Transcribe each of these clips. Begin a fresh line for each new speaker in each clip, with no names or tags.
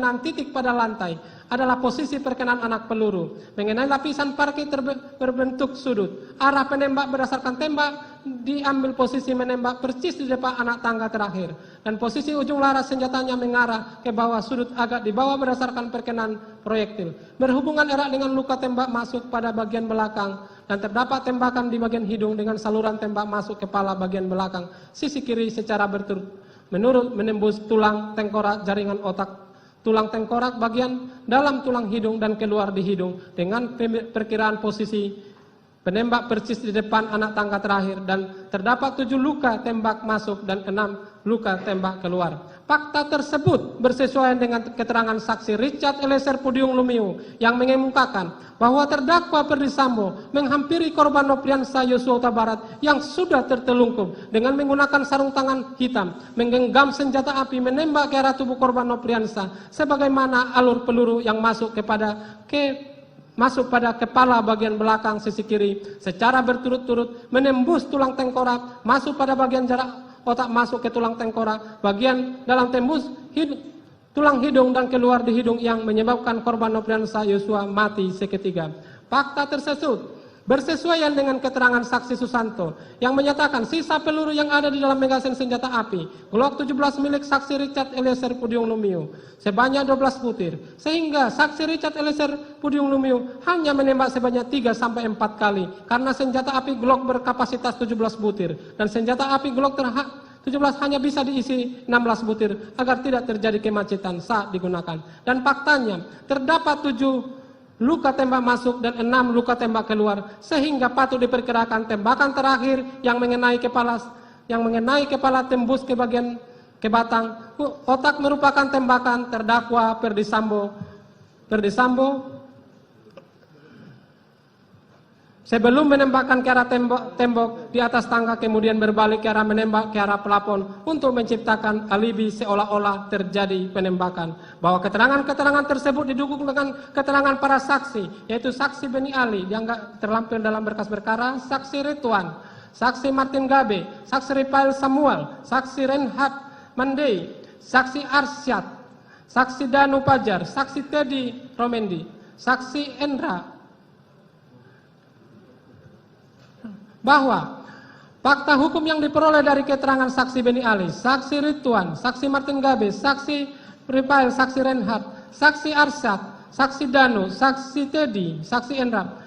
perkenaan titik pada lantai adalah posisi perkenaan anak peluru. Mengenai lapisan parkir berbentuk sudut, arah penembak berdasarkan tembak diambil posisi menembak persis di depan anak tangga terakhir. Dan posisi ujung laras senjatanya mengarah ke bawah sudut agak di bawah berdasarkan perkenaan proyektil. Berhubungan erat dengan luka tembak masuk pada bagian belakang dan terdapat tembakan di bagian hidung dengan saluran tembak masuk kepala bagian belakang sisi kiri secara berturut-menurut menembus tulang tengkorak jaringan otak, tulang tengkorak bagian dalam tulang hidung dan keluar di hidung dengan perkiraan posisi penembak persis di depan anak tangga terakhir dan terdapat 7 luka tembak masuk dan 6 luka tembak keluar. Fakta tersebut bersesuaian dengan keterangan saksi Richard Eliezer Pudium Lumiu yang mengemukakan bahwa terdakwa Ferdy Sambo menghampiri korban Nopriansah Yosua Huta Barat yang sudah tertelungkup dengan menggunakan sarung tangan hitam, menggenggam senjata api menembak ke arah tubuh korban Nopriansah sebagaimana alur peluru yang masuk pada kepala bagian belakang sisi kiri secara berturut-turut menembus tulang tengkorak, masuk pada bagian jarak otak masuk ke tulang tengkorak, bagian dalam tembus tulang hidung dan keluar di hidung yang menyebabkan korban Nopriansah Yosua mati seketika. Fakta tersebut bersesuaian dengan keterangan saksi Susanto yang menyatakan sisa peluru yang ada di dalam magasin senjata api Glock 17 milik saksi Richard Eliezer Pudium Lumiu sebanyak 12 butir, sehingga saksi Richard Eliezer Pudium Lumiu hanya menembak sebanyak 3-4 kali karena senjata api Glock berkapasitas 17 butir dan senjata api Glock 17 hanya bisa diisi 16 butir agar tidak terjadi kemacetan saat digunakan. Dan faktanya terdapat 7 luka tembak masuk dan 6 luka tembak keluar sehingga patut diperkirakan tembakan terakhir yang mengenai kepala tembus ke bagian ke batang otak merupakan tembakan terdakwa Ferdy Sambo sebelum menembakkan ke arah tembok di atas tangga kemudian berbalik ke arah menembak ke arah plafon untuk menciptakan alibi seolah-olah terjadi penembakan. Bahwa keterangan-keterangan tersebut didukung dengan keterangan para saksi, yaitu saksi Beni Ali yang terlampir dalam berkas perkara, saksi Ridwan, saksi Martin Gabe, saksi Rifael Samuel, saksi Renhard Mandei, saksi Arsyad, saksi Danu Pajar, saksi Teddy Romendi, saksi Endra, bahwa fakta hukum yang diperoleh dari keterangan saksi Beni Ali, saksi Ridwan, saksi Martin Gabe, saksi Rifael, saksi Renhard, saksi Arsyad, saksi Danu, saksi Teddy, saksi Endra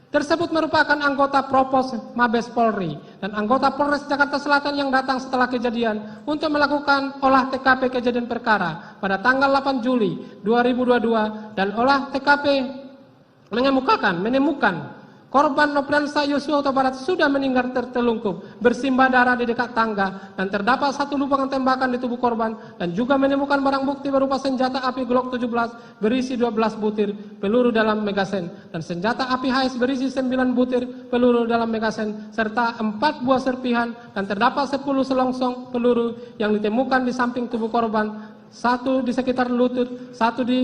tersebut merupakan anggota Propos Mabes Polri dan anggota Polres Jakarta Selatan yang datang setelah kejadian untuk melakukan olah TKP kejadian perkara pada tanggal 8 Juli 2022 dan olah TKP menemukan korban Nopriansah Yosua Huta Barat sudah meninggal tertelungkup bersimbah darah di dekat tangga dan terdapat 1 lubang tembakan di tubuh korban dan juga menemukan barang bukti berupa senjata api Glock 17 berisi 12 butir peluru dalam magasin dan senjata api HS berisi 9 butir peluru dalam magasin serta 4 buah serpihan dan terdapat 10 selongsong peluru yang ditemukan di samping tubuh korban, 1 di sekitar lutut, 1 di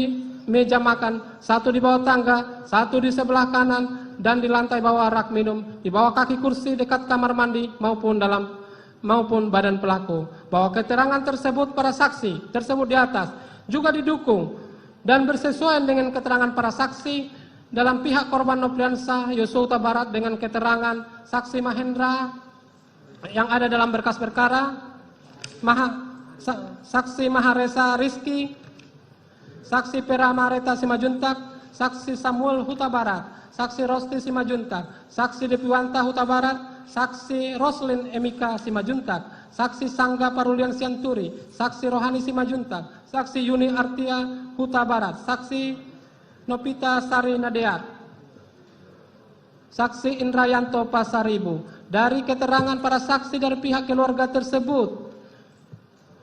meja makan, 1 di bawah tangga, 1 di sebelah kanan dan di lantai bawah rak minum, di bawah kaki kursi dekat kamar mandi maupun badan pelaku. Bahwa keterangan tersebut para saksi tersebut di atas juga didukung dan bersesuaian dengan keterangan para saksi dalam pihak korban Nopriansah Yosua Huta Barat dengan keterangan saksi Mahendra yang ada dalam berkas perkara, saksi Maharesa Rizky, saksi Peramareta Simajuntak, saksi Samuel Huta Barat, saksi Rosti Simajuntak, saksi Depiwanta Huta Barat, saksi Roslin Emika Simajuntak, saksi Sangga Parulian Sianturi, saksi Rohani Simajuntak, saksi Yuni Artia Huta Barat, saksi Nopita Sari Nadeat, saksi Indrayanto Pasaribu. Dari keterangan para saksi dari pihak keluarga tersebut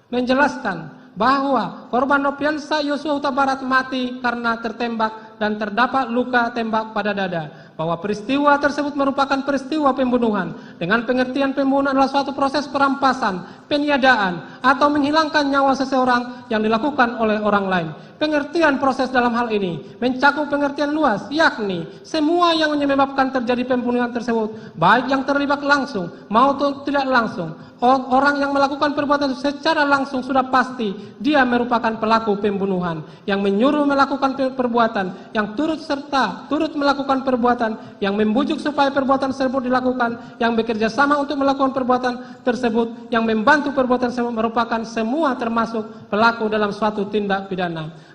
menjelaskan bahwa korban Nopriansah Yosua Huta Barat mati karena tertembak dan terdapat luka tembak pada dada. Bahwa peristiwa tersebut merupakan peristiwa pembunuhan dengan pengertian pembunuhan adalah suatu proses perampasan, peniadaan, atau menghilangkan nyawa seseorang yang dilakukan oleh orang lain. Pengertian proses dalam hal ini mencakup pengertian luas, yakni semua yang menyebabkan terjadi pembunuhan tersebut, baik yang terlibat langsung maupun tidak langsung. Orang yang melakukan perbuatan secara langsung sudah pasti dia merupakan pelaku pembunuhan. Yang menyuruh melakukan perbuatan, yang turut melakukan perbuatan, yang membujuk supaya perbuatan tersebut dilakukan, yang bekerja sama untuk melakukan perbuatan tersebut, yang membantu perbuatan tersebut merupakan semua termasuk pelaku dalam suatu tindak pidana.